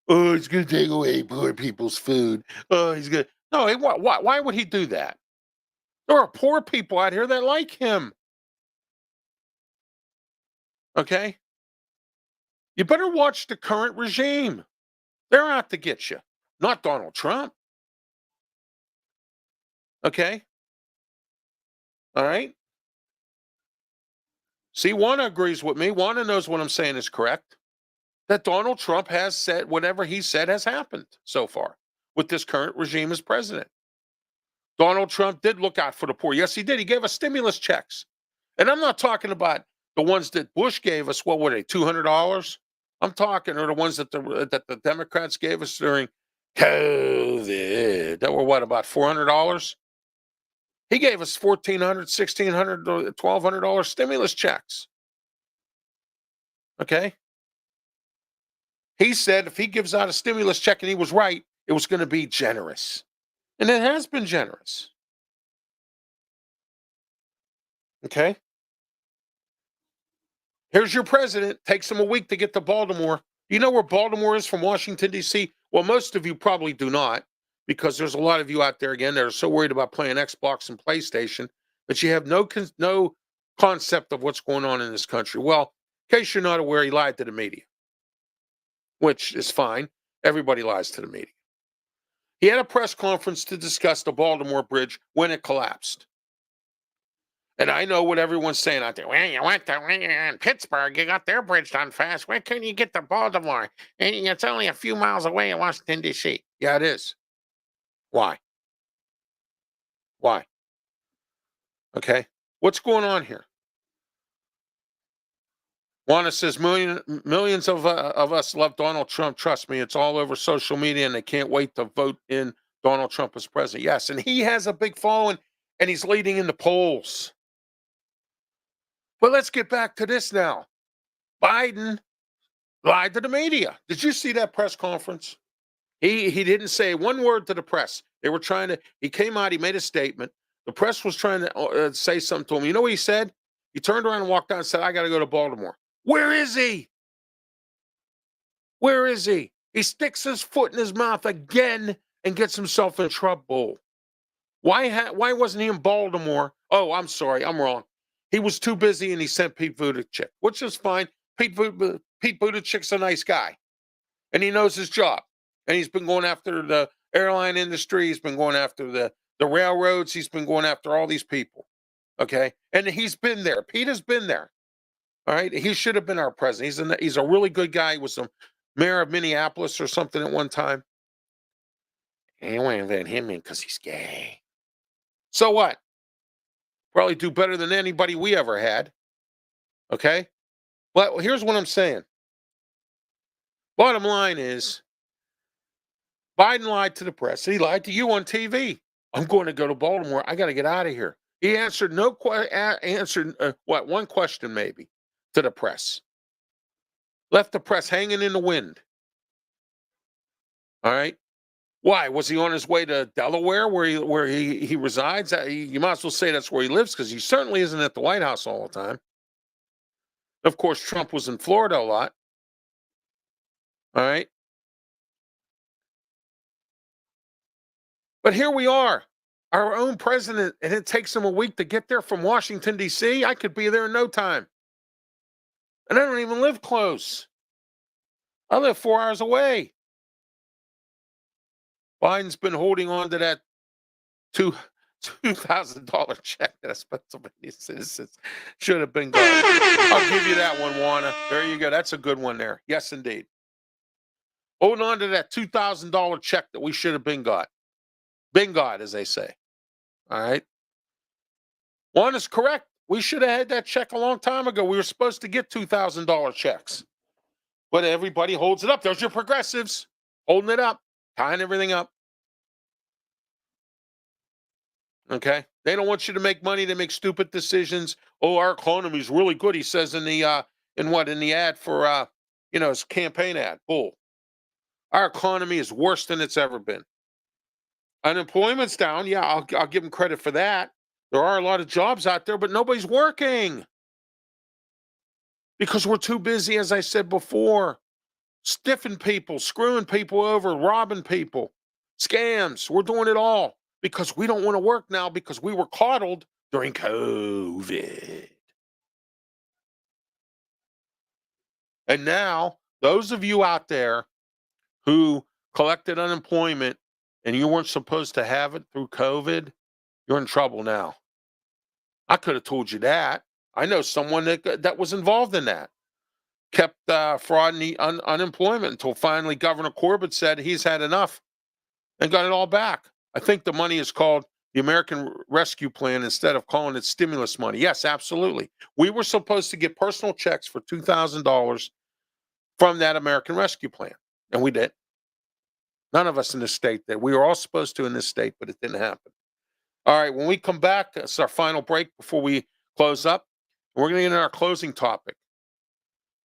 [SPEAKER 1] Oh, he's going to take away poor people's food. Oh, he's going to. No, why would he do that? There are poor people out here that like him. Okay? You better watch the current regime. They're out to get you, not Donald Trump. Okay? All right? See, Juana agrees with me. Juana knows what I'm saying is correct. That Donald Trump has said whatever he said has happened so far with this current regime as president. Donald Trump did look out for the poor. Yes, he did. He gave us stimulus checks. And I'm not talking about the ones that Bush gave us. What were they, $200? I'm talking, or the ones that the Democrats gave us during COVID that were what, about $400? He gave us $1,400, $1,600, $1,200 stimulus checks. Okay. He said if he gives out a stimulus check, and he was right, it was going to be generous. And it has been generous. Okay. Here's your president. Takes him a week to get to Baltimore. You know where Baltimore is from Washington, D.C.? Well, most of you probably do not, because there's a lot of you out there, again, that are so worried about playing Xbox and PlayStation that you have no concept of what's going on in this country. Well, in case you're not aware, he lied to the media, which is fine. Everybody lies to the media. He had a press conference to discuss the Baltimore Bridge when it collapsed. And I know what everyone's saying out there. Well, you went to Pittsburgh, you got their bridge done fast. Why couldn't you get to Baltimore? And it's only a few miles away in Washington, D.C. Yeah, it is. Why? Why? Okay. What's going on here? Juana says millions of us love Donald Trump. Trust me, it's all over social media, and they can't wait to vote in Donald Trump as president. Yes, and he has a big following, and he's leading in the polls. But let's get back to this now. Biden lied to the media. Did you see that press conference? He didn't say one word to the press. They were trying to. He came out. He made a statement. The press was trying to say something to him. You know what he said? He turned around and walked out and said, "I got to go to Baltimore." Where is he? Where is he? He sticks his foot in his mouth again and gets himself in trouble. Why wasn't he in Baltimore? Oh, I'm sorry. I'm wrong. He was too busy and he sent Pete Buttigieg, which is fine. Pete Buttigieg's a nice guy and he knows his job. And he's been going after the airline industry. He's been going after the railroads. He's been going after all these people. Okay. And he's been there. Pete has been there. All right. He should have been our president. He's a really good guy. He was the mayor of Minneapolis or something at one time. And he won't let him in because he's gay. So what? Probably do better than anybody we ever had. Okay? But here's what I'm saying. Bottom line is, Biden lied to the press. He lied to you on TV. I'm going to go to Baltimore. I got to get out of here. He answered one question maybe to the press. Left the press hanging in the wind. All right. Why? Was he on his way to Delaware where he resides? You might as well say that's where he lives, because he certainly isn't at the White House all the time. Of course, Trump was in Florida a lot. All right. But here we are, our own president, and it takes him a week to get there from Washington, D.C. I could be there in no time. And I don't even live close. I live 4 hours away. Biden's been holding on to that $2,000 check that Pennsylvania citizens should have been got. I'll give you that one, Juana. There you go. That's a good one there. Yes, indeed. Holding on to that $2,000 check that we should have been got. Been got, as they say. All right. Juana's correct. We should have had that check a long time ago. We were supposed to get $2,000 checks. But everybody holds it up. There's your progressives holding it up, tying everything up. Okay? They don't want you to make money. They make stupid decisions. Oh, our economy is really good, he says in the ad for his campaign ad. Bull. Our economy is worse than it's ever been. Unemployment's down. Yeah, I'll give him credit for that. There are a lot of jobs out there, but nobody's working. Because we're too busy, as I said before, stiffing people, screwing people over, robbing people, scams. We're doing it all because we don't want to work now because we were coddled during COVID. And now, those of you out there who collected unemployment and you weren't supposed to have it through COVID, you're in trouble now. I could have told you that. I know someone that was involved in that. Kept fraud and unemployment until finally Governor Corbett said he's had enough and got it all back. I think the money is called the American Rescue Plan instead of calling it stimulus money. Yes, absolutely. We were supposed to get personal checks for $2,000 from that American Rescue Plan, and we did. None of us in this state did. We were all supposed to in this state, but it didn't happen. All right, when we come back, it's our final break before we close up. We're going to get into our closing topic.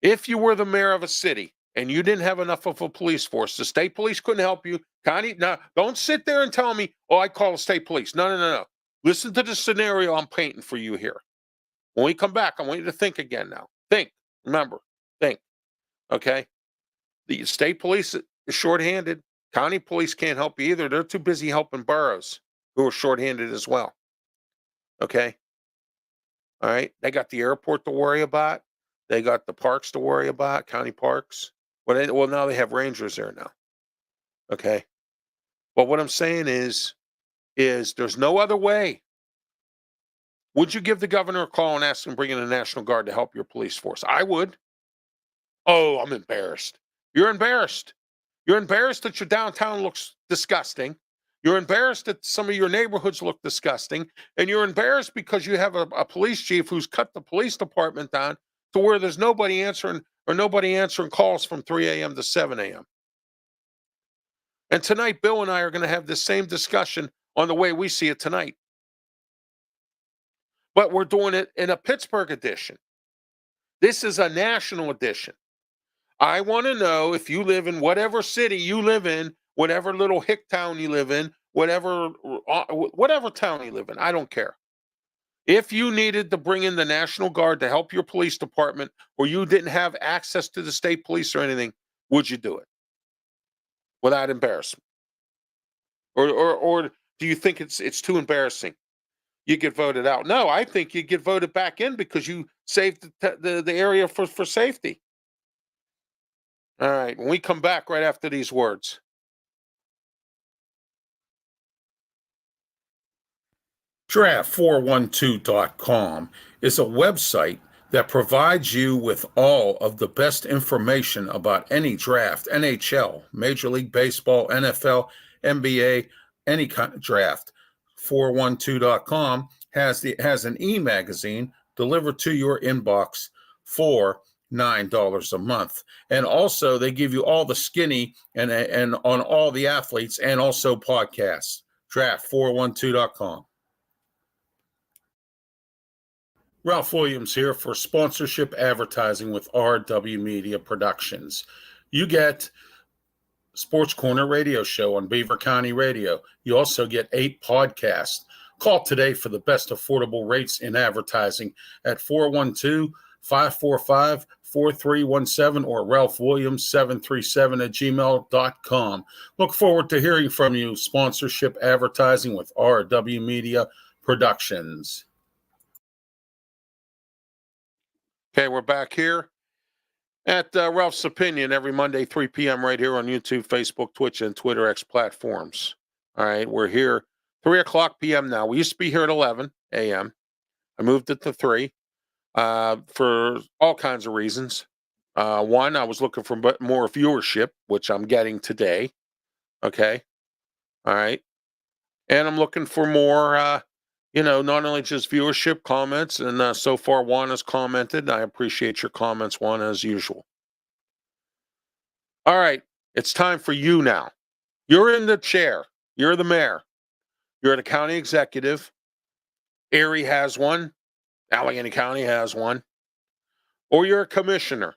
[SPEAKER 1] If you were the mayor of a city and you didn't have enough of a police force, the state police couldn't help you. Connie, now don't sit there and tell me, oh, I call the state police. No. Listen to the scenario I'm painting for you here. When we come back, I want you to think again now. Think. Remember. Think. Okay? The state police is shorthanded. County police can't help you either. They're too busy helping boroughs who are shorthanded as well. Okay? All right? They got the airport to worry about. They got the parks to worry about, county parks. Well, now they have rangers there now. Okay? But what I'm saying is there's no other way. Would you give the governor a call and ask him to bring in the National Guard to help your police force? I would. Oh, I'm embarrassed. You're embarrassed. You're embarrassed that your downtown looks disgusting. You're embarrassed that some of your neighborhoods look disgusting. And you're embarrassed because you have a police chief who's cut the police department down to where there's nobody answering calls from 3 a.m. to 7 a.m. And tonight, Bill and I are going to have the same discussion on the way we see it tonight. But we're doing it in a Pittsburgh edition. This is a national edition. I want to know if you live in whatever city you live in, whatever little hick town you live in, whatever town you live in, I don't care. If you needed to bring in the National Guard to help your police department, or you didn't have access to the state police or anything, would you do it without embarrassment? Or do you think it's too embarrassing? You get voted out. No, I think you get voted back in because you saved the area for safety. All right, when we come back right after these words.
[SPEAKER 2] Draft412.com is a website that provides you with all of the best information about any draft, NHL, Major League Baseball, NFL, NBA, any kind of draft. 412.com has an e-magazine delivered to your inbox for $9 a month. And also they give you all the skinny and on all the athletes and also podcasts. Draft412.com. Ralph Williams here for sponsorship advertising with RW Media Productions. You get Sports Corner radio show on Beaver County Radio. You also get 8 podcasts. Call today for the best affordable rates in advertising at 412-545-4317 or ralphwilliams737@gmail.com. Look forward to hearing from you. Sponsorship advertising with RW Media Productions.
[SPEAKER 1] Okay, we're back here at Ralph's Opinion every Monday, 3 p.m. right here on YouTube, Facebook, Twitch, and Twitter X platforms. All right, we're here 3 o'clock p.m. now. We used to be here at 11 a.m. I moved it to 3 for all kinds of reasons. One, I was looking for more viewership, which I'm getting today. Okay, all right. And I'm looking for more, not only just viewership, comments, and so far Juan has commented. I appreciate your comments, Juan, as usual. All right, it's time for you now. You're in the chair. You're the mayor. You're the county executive. Erie has one. Allegheny County has one. Or you're a commissioner.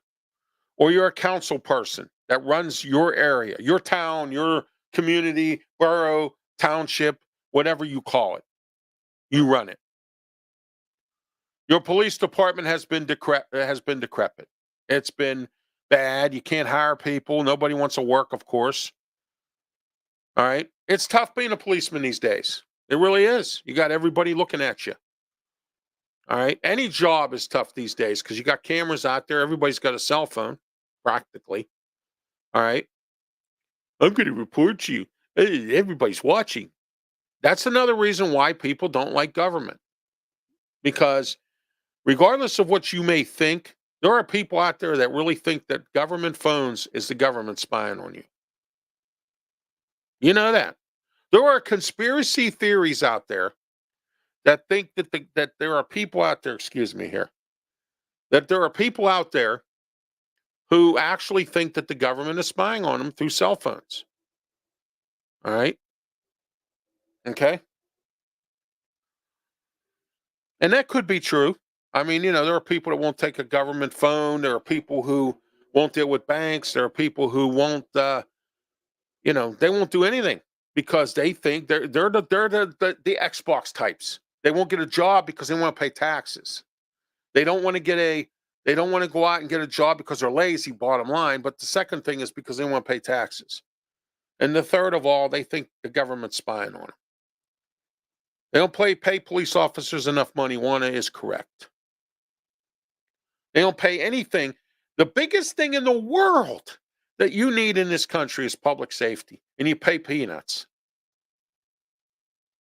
[SPEAKER 1] Or you're a council person that runs your area, your town, your community, borough, township, whatever you call it. You run it. Your police department has been decrepit. It's been bad. You can't hire people. Nobody wants to work, of course. All right. It's tough being a policeman these days. It really is. You got everybody looking at you. All right. Any job is tough these days because you got cameras out there. Everybody's got a cell phone, practically. All right. I'm going to report you. Hey, everybody's watching. That's another reason why people don't like government. Because regardless of what you may think, there are people out there that really think that government phones is the government spying on you. You know that. There are conspiracy theories out there that think that there are people out there, that there are people out there who actually think that the government is spying on them through cell phones. All right. Okay. And that could be true. I mean, there are people that won't take a government phone. There are people who won't deal with banks. There are people who won't, they won't do anything because they think they're the Xbox types. They won't get a job because they want to pay taxes. They don't want to go out and get a job because they're lazy, bottom line. But the second thing is because they want to pay taxes. And the third of all, they think the government's spying on them. They don't pay police officers enough money. Juana is correct. They don't pay anything. The biggest thing in the world that you need in this country is public safety. And you pay peanuts.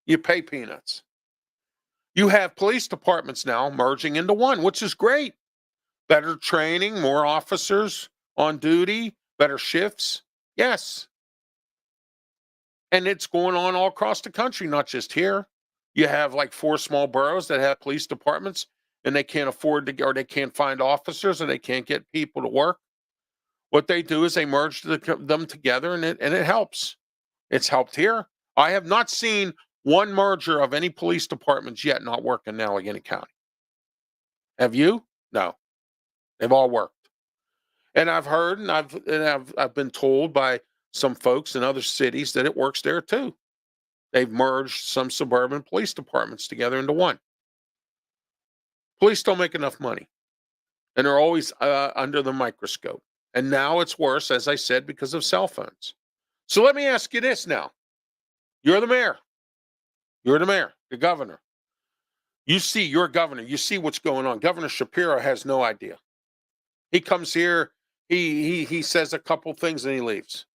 [SPEAKER 1] You pay peanuts. You have police departments now merging into one, which is great. Better training, more officers on duty, better shifts. Yes. And it's going on all across the country, not just here. You have like 4 small boroughs that have police departments and they can't afford to, or they can't find officers, or they can't get people to work. What they do is they merge them together, and it helps. It's helped here. I have not seen one merger of any police departments yet not work in Allegheny County. Have you? No. They've all worked. And I've heard, and I've been told by some folks in other cities that it works there too. They've merged some suburban police departments together into one. Police don't make enough money, and they're always under the microscope. And now it's worse, as I said, because of cell phones. So let me ask you this now. You're the mayor. You're the mayor, the governor. You're governor. You see what's going on. Governor Shapiro has no idea. He comes here, he says a couple things, and he leaves.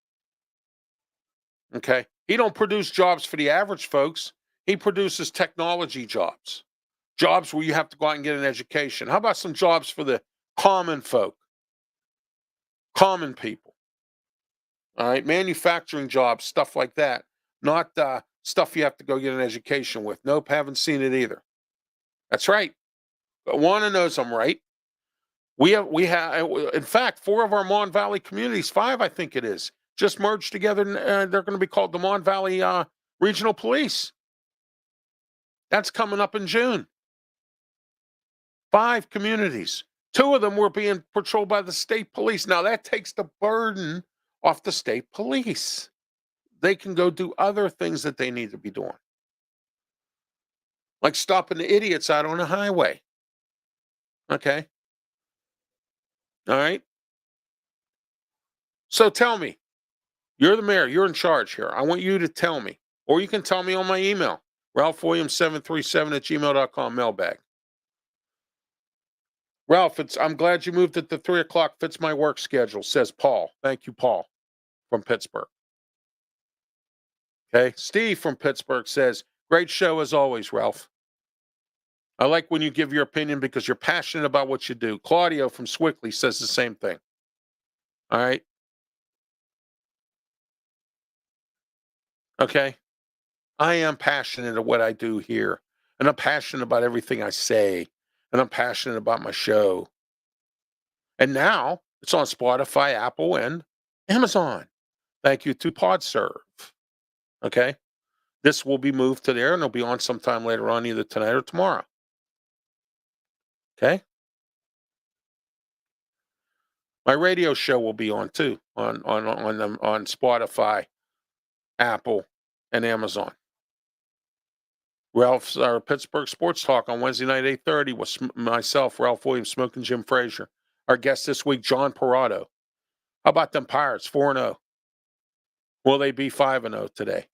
[SPEAKER 1] Okay? He don't produce jobs for the average folks. He produces technology jobs. Jobs where you have to go out and get an education. How about some jobs for the common folk? Common people. All right? Manufacturing jobs, stuff like that. Not stuff you have to go get an education with. Nope, haven't seen it either. That's right. But Juana knows I'm right. We have, in fact, 4 of our Mon Valley communities, 5, I think it is, just merged together. They're going to be called the Mon Valley regional police. That's coming up in June. 5 communities. 2 of them were being patrolled by the state police. Now that takes the burden off the state police. They can go do other things that they need to be doing, like stopping the idiots out on the highway. Okay. All right. So tell me, you're the mayor, you're in charge here. I want you to tell me, or you can tell me on my email, ralphwilliams737@gmail.com mailbag. Ralph, I'm glad you moved it to 3 o'clock. Fits my work schedule, says Paul. Thank you, Paul, from Pittsburgh. Okay. Steve from Pittsburgh says, great show as always, Ralph. I like when you give your opinion because you're passionate about what you do. Claudio from Swickley says the same thing. All right. Okay. I am passionate of what I do here, and I'm passionate about everything I say, and I'm passionate about my show. And now it's on Spotify, Apple, and Amazon. Thank you to PodServe. Okay. This will be moved to there, and it'll be on sometime later on, either tonight or tomorrow. Okay. My radio show will be on too, on Spotify, Apple, and Amazon. Ralph's our Pittsburgh Sports Talk on Wednesday night, 8:30 with myself, Ralph Williams, Smoking Jim Frazier. Our guest this week, John Parado. How about them Pirates, 4-0? Will they be 5-0 today?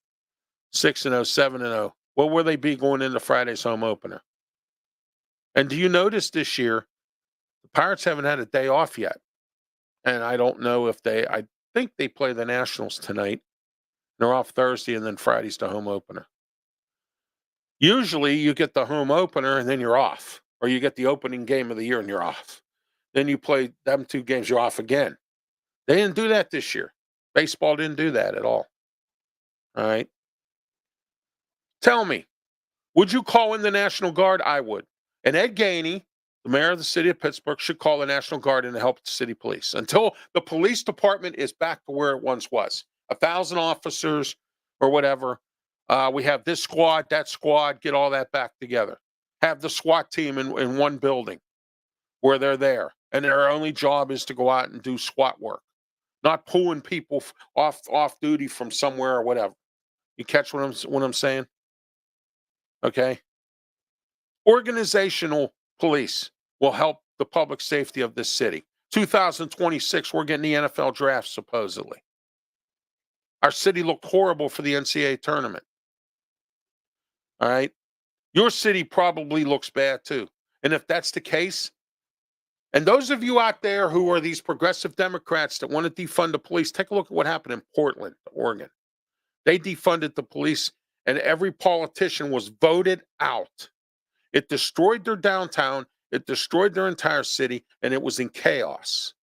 [SPEAKER 1] 6-0, 7-0. What will they be going into Friday's home opener? And do you notice this year, the Pirates haven't had a day off yet. And I don't know if I think they play the Nationals tonight. They're off Thursday, and then Friday's the home opener. Usually you get the home opener and then you're off, or you get the opening game of the year and you're off. Then you play them 2 games, you're off again. They didn't do that this year. Baseball didn't do that at all. All right. Tell me, would you call in the National Guard? I would. And Ed Gainey, the mayor of the city of Pittsburgh, should call the National Guard in to help the city police until the police department is back to where it once was. 1,000 officers or whatever. We have this squad, that squad, get all that back together. Have the SWAT team in one building where they're there. And their only job is to go out and do SWAT work, not pulling people off duty from somewhere or whatever. You catch what I'm saying? Okay. Organizational police will help the public safety of this city. 2026, we're getting the NFL draft, supposedly. Our city looked horrible for the NCAA tournament. All right. Your city probably looks bad too. And if that's the case, and those of you out there who are these progressive Democrats that want to defund the police, take a look at what happened in Portland, Oregon. They defunded the police, and every politician was voted out. It destroyed their downtown. It destroyed their entire city, and it was in chaos.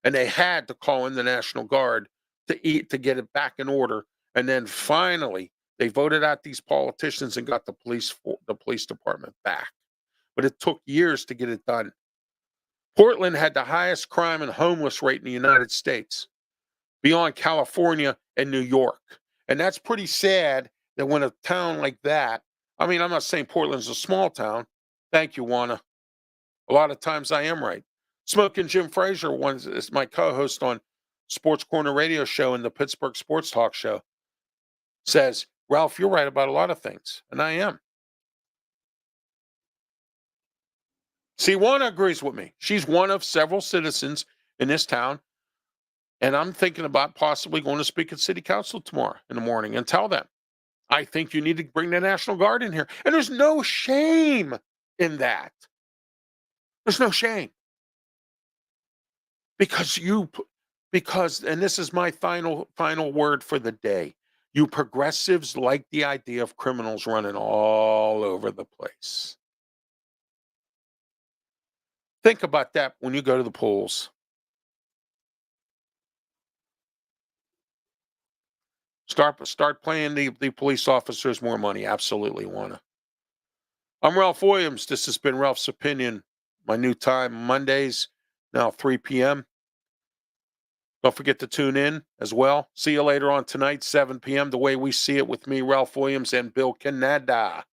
[SPEAKER 1] And they had to call in the National Guard to get it back in order. And then finally, they voted out these politicians and got the police department back. But it took years to get it done. Portland had the highest crime and homeless rate in the United States, beyond California and New York. And that's pretty sad that when a town like that, I mean, I'm not saying Portland's a small town. Thank you, Juana. A lot of times I am right. Smoking Jim Frazier is my co-host on Sports Corner Radio Show and the Pittsburgh Sports Talk Show, says, Ralph, you're right about a lot of things. And I am. See, Juana agrees with me. She's one of several citizens in this town. And I'm thinking about possibly going to speak at City Council tomorrow in the morning and tell them, I think you need to bring the National Guard in here. And there's no shame in that. There's no shame. Because, and this is my final word for the day, you progressives like the idea of criminals running all over the place. Think about that when you go to the polls. Start paying the police officers more money. Absolutely wanna. I'm Ralph Williams. This has been Ralph's Opinion. My new time, Mondays, now 3 p.m. Don't forget to tune in as well. See you later on tonight, 7 p.m., the way we see it with me, Ralph Williams, and Bill Canada.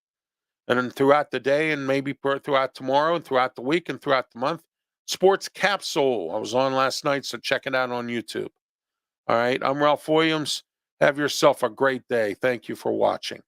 [SPEAKER 1] And then throughout the day and maybe throughout tomorrow and throughout the week and throughout the month, Sports Capsule. I was on last night, so check it out on YouTube. All right. I'm Ralph Williams. Have yourself a great day. Thank you for watching.